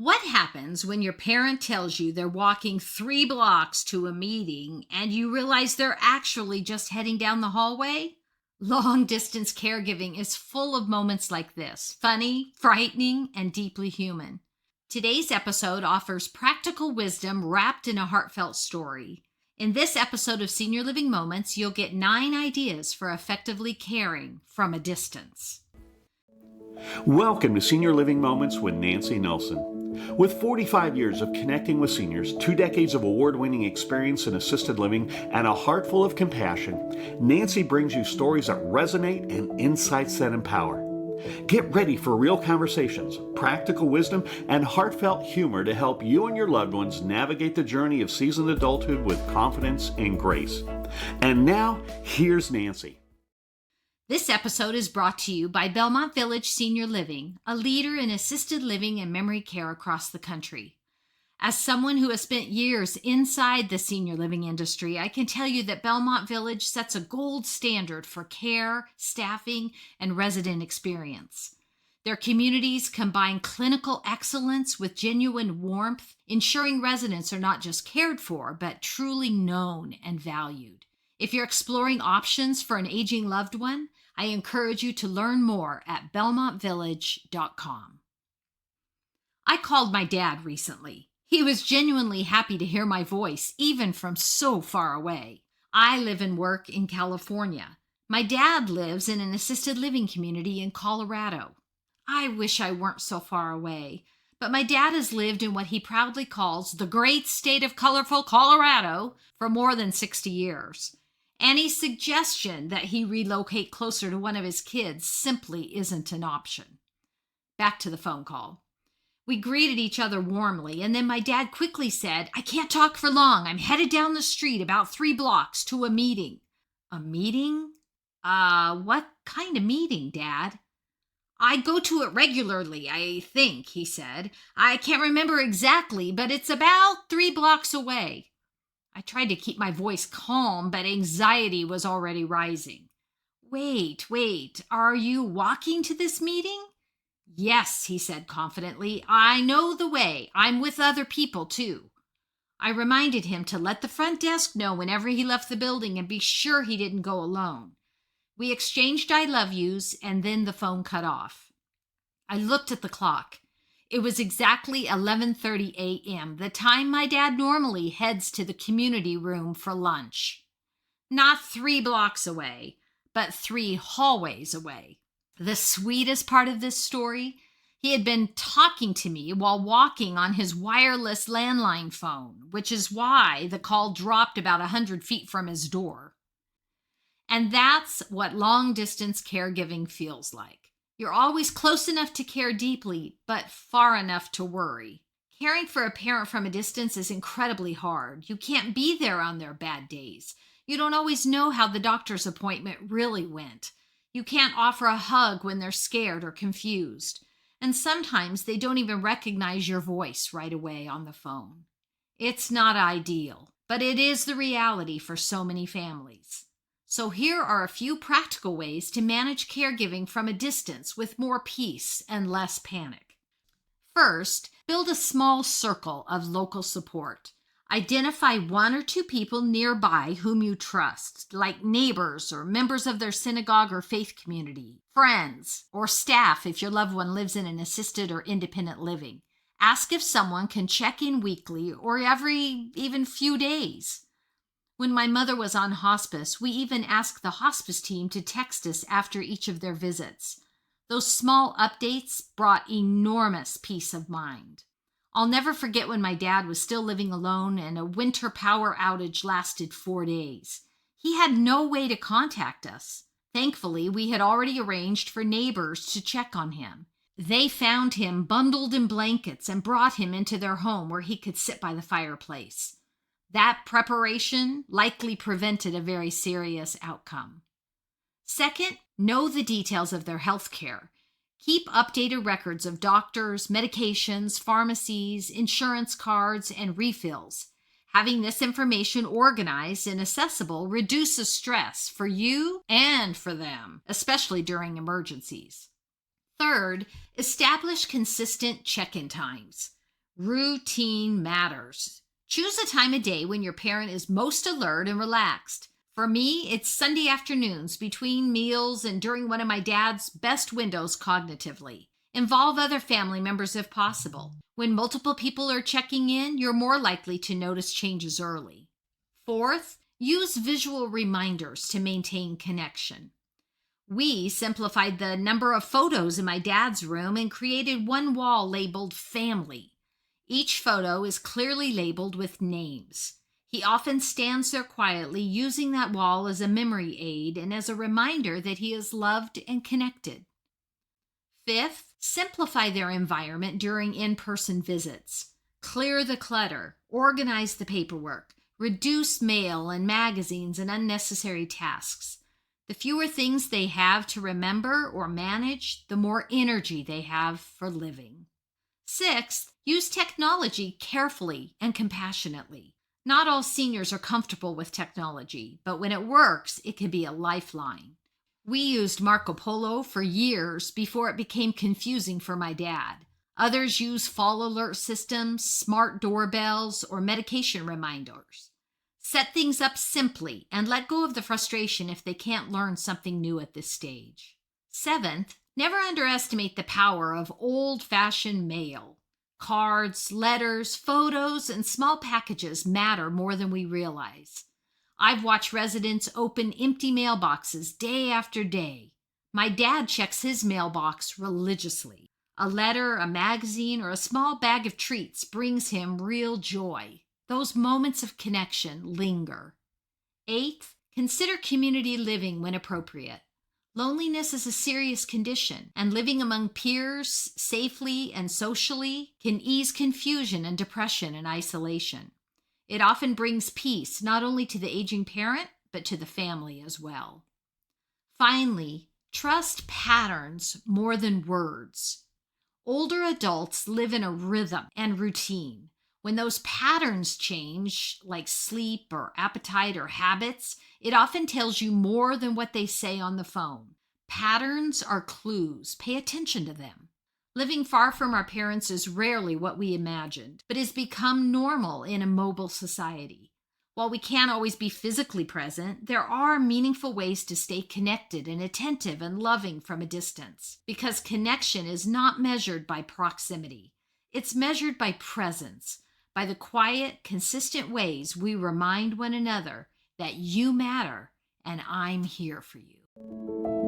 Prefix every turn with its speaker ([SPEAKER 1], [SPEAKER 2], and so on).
[SPEAKER 1] What happens when your parent tells you they're walking 3 blocks to a meeting and you realize they're actually just heading down the hallway? Long distance caregiving is full of moments like this, funny, frightening, and deeply human. Today's episode offers practical wisdom wrapped in a heartfelt story. In this episode of Senior Living Moments, you'll get 9 ideas for effectively caring from a distance.
[SPEAKER 2] Welcome to Senior Living Moments with Nancy Nelson. With 45 years of connecting with seniors, 2 decades of award-winning experience in assisted living, and a heart full of compassion, Nancy brings you stories that resonate and insights that empower. Get ready for real conversations, practical wisdom, and heartfelt humor to help you and your loved ones navigate the journey of seasoned adulthood with confidence and grace. And now, here's Nancy.
[SPEAKER 1] This episode is brought to you by Belmont Village Senior Living, a leader in assisted living and memory care across the country. As someone who has spent years inside the senior living industry, I can tell you that Belmont Village sets a gold standard for care, staffing, and resident experience. Their communities combine clinical excellence with genuine warmth, ensuring residents are not just cared for, but truly known and valued. If you're exploring options for an aging loved one, I encourage you to learn more at belmontvillage.com. I called my dad recently. He was genuinely happy to hear my voice, even from so far away. I live and work in California. My dad lives in an assisted living community in Colorado. I wish I weren't so far away, but my dad has lived in what he proudly calls the great state of colorful Colorado for more than 60 years. Any suggestion that he relocate closer to one of his kids simply isn't an option. Back to the phone call. We greeted each other warmly, and then my dad quickly said, "I can't talk for long. I'm headed down the street about 3 blocks to a meeting." "A meeting? What kind of meeting, Dad?" "I go to it regularly, I think," he said. "I can't remember exactly, but it's about 3 blocks away." I tried to keep my voice calm, but anxiety was already rising. Wait, are you walking to this meeting?" "Yes," he said confidently. "I know the way. I'm with other people, too." I reminded him to let the front desk know whenever he left the building and be sure he didn't go alone. We exchanged I love yous, and then the phone cut off. I looked at the clock. It was exactly 11:30 a.m., the time my dad normally heads to the community room for lunch. Not 3 blocks away, but 3 hallways away. The sweetest part of this story, he had been talking to me while walking on his wireless landline phone, which is why the call dropped about 100 feet from his door. And that's what long-distance caregiving feels like. You're always close enough to care deeply, but far enough to worry. Caring for a parent from a distance is incredibly hard. You can't be there on their bad days. You don't always know how the doctor's appointment really went. You can't offer a hug when they're scared or confused. And sometimes they don't even recognize your voice right away on the phone. It's not ideal, but it is the reality for so many families. So here are a few practical ways to manage caregiving from a distance with more peace and less panic. First, build a small circle of local support. Identify 1 or 2 people nearby whom you trust, like neighbors or members of their synagogue or faith community, friends, or staff if your loved one lives in an assisted or independent living. Ask if someone can check in weekly or every even few days. When my mother was on hospice, we even asked the hospice team to text us after each of their visits. Those small updates brought enormous peace of mind. I'll never forget when my dad was still living alone and a winter power outage lasted 4 days. He had no way to contact us. Thankfully, we had already arranged for neighbors to check on him. They found him bundled in blankets and brought him into their home where he could sit by the fireplace. That preparation likely prevented a very serious outcome. Second, know the details of their health care. Keep updated records of doctors, medications, pharmacies, insurance cards, and refills. Having this information organized and accessible reduces stress for you and for them, especially during emergencies. Third, establish consistent check-in times. Routine matters. Choose a time of day when your parent is most alert and relaxed. For me, it's Sunday afternoons between meals and during one of my dad's best windows cognitively. Involve other family members if possible. When multiple people are checking in, you're more likely to notice changes early. Fourth, use visual reminders to maintain connection. We simplified the number of photos in my dad's room and created one wall labeled family. Each photo is clearly labeled with names. He often stands there quietly, using that wall as a memory aid and as a reminder that he is loved and connected. Fifth, simplify their environment during in-person visits. Clear the clutter, organize the paperwork, reduce mail and magazines and unnecessary tasks. The fewer things they have to remember or manage, the more energy they have for living. Sixth, use technology carefully and compassionately. Not all seniors are comfortable with technology, but when it works, it can be a lifeline. We used Marco Polo for years before it became confusing for my dad. Others use fall alert systems, smart doorbells, or medication reminders. Set things up simply and let go of the frustration if they can't learn something new at this stage. Seventh, never underestimate the power of old-fashioned mail. Cards, letters, photos, and small packages matter more than we realize. I've watched residents open empty mailboxes day after day. My dad checks his mailbox religiously. A letter, a magazine, or a small bag of treats brings him real joy. Those moments of connection linger. Eighth, consider community living when appropriate. Loneliness is a serious condition, and living among peers safely and socially can ease confusion and depression and isolation. It often brings peace not only to the aging parent, but to the family as well. Finally, trust patterns more than words. Older adults live in a rhythm and routine. When those patterns change, like sleep or appetite or habits, it often tells you more than what they say on the phone. Patterns are clues. Pay attention to them. Living far from our parents is rarely what we imagined, but has become normal in a mobile society. While we can't always be physically present, there are meaningful ways to stay connected and attentive and loving from a distance, because connection is not measured by proximity. It's measured by presence, by the quiet, consistent ways we remind one another that you matter and I'm here for you.